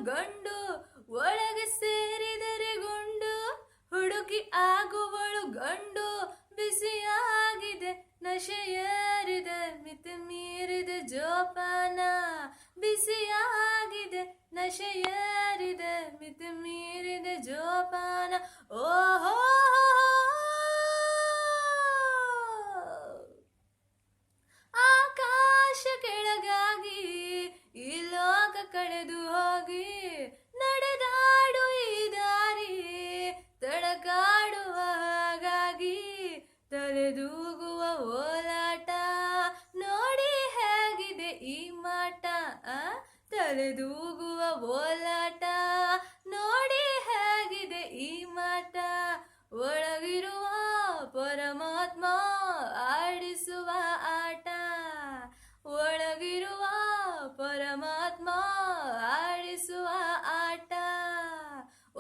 ಗಂಡು ಒಳಗೆ ಸೇರಿದರೆ ಗುಂಡು ಹುಡುಕಿ ಆಗುವಳು ಗಂಡು ಬಿಸಿಯಾಗಿದೆ ನಶೆಯೇರಿದೆ ಮಿತಿ ಮೀರಿದ ಜೋಪಾನ ಬಿಸಿಯಾಗಿದೆ ನಶೆಯೇರಿದೆ ಮಿತಿ ಮೀರಿದ ಜೋಪಾನ ಓಹೋ ಆಕಾಶ ಕೆಳಗಾಗಿ ಈ ಲೋಕ ಕಳೆದು ಹೋಗಿ ನಡೆದಾಡು ಈ ದಾರಿ ತಡಕಾಡುವ ಹಾಗಾಗಿ ತಲೆದೂಗುವ ಓಲಾಟ ನೋಡಿ ಹೇಗಿದೆ ಈ ಮಾಟ ತಲೆದೂಗುವ ಓಲಾಟ ನೋಡಿ ಹೇಗಿದೆ ಈ ಮಾಟ ಒಳಗಿರುವ ಪರಮಾತ್ಮ ಆಡಿಸುವ ಆಟ ಒಳಗಿರುವ ಪರಮಾತ್ಮ ಆಡಿಸುವ ಆಟ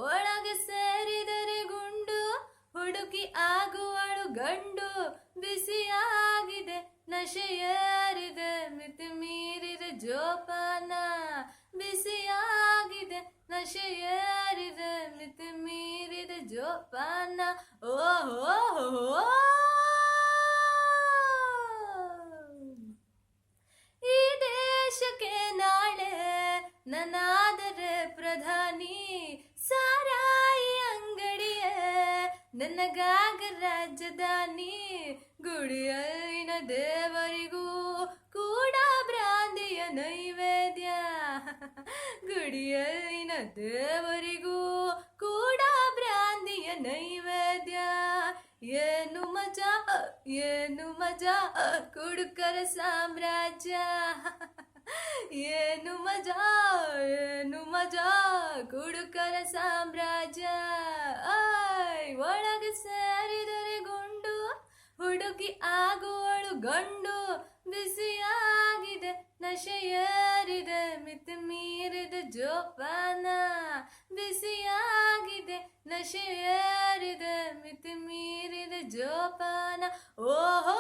ಒಳಗೆ ಸೇರಿದರೆ ಗುಂಡು ಹುಡುಕಿ ಆಗುವಳು ಗಂಡು ಬಿಸಿಯಾಗಿದೆ ನಶೆಯೇರಿದೆ ಮಿತಿ ಮೀರಿದ ಜೋಪಾನ ಬಿಸಿಯಾಗಿದೆ ನಶೆಯೇರಿದೆ ಮಿತಿ ಮೀರಿದ ಜೋಪಾನ ಓಹೋ ಈ ದೇಶಕ್ಕೆ ನಾಳೆ ನನ್ನಾದರೆ ಪ್ರಧಾನಿ ಸಾರಾಯಿ ಅಂಗಡಿಯೇ ನನಗಾಗ ರಾಜಧಾನಿ ಗುಡಿಯಲ್ಲಿನ ದೇವರಿಗೂ ಕೂಡ ಭ್ರಾಂತಿಯ ನೈವೇದ್ಯ ಗುಡಿಯಲ್ಲಿನ ದೇವರಿಗೂ ಕೂಡ ಭ್ರಾಂತಿಯ ನೈವೇದ್ಯ ಏನು ಮಜಾ ಕುಡುಕರ ಸಾಮ್ರಾಜ್ಯ ಏನು ಮಜಾ ಕುಡುಕರ ಸಾಮ್ರಾಜ್ಯ ಒಳಗೆ ಸೇರಿದರೆ ಗುಂಡು ಹುಡುಗಿ ಆಗುವಳು ಗಂಡು ಬಿಸಿಯಾಗಿದೆ ನಶೆಯೇರಿದೆ ಮಿತಿ ಮೀರಿದ ಜೋಪಾನ ಬಿಸಿಯಾಗಿದೆ ನಶೆಯೇರಿದೆ ಮಿತಿ ಮೀರಿದ ಜೋಪಾನ ಓಹೋ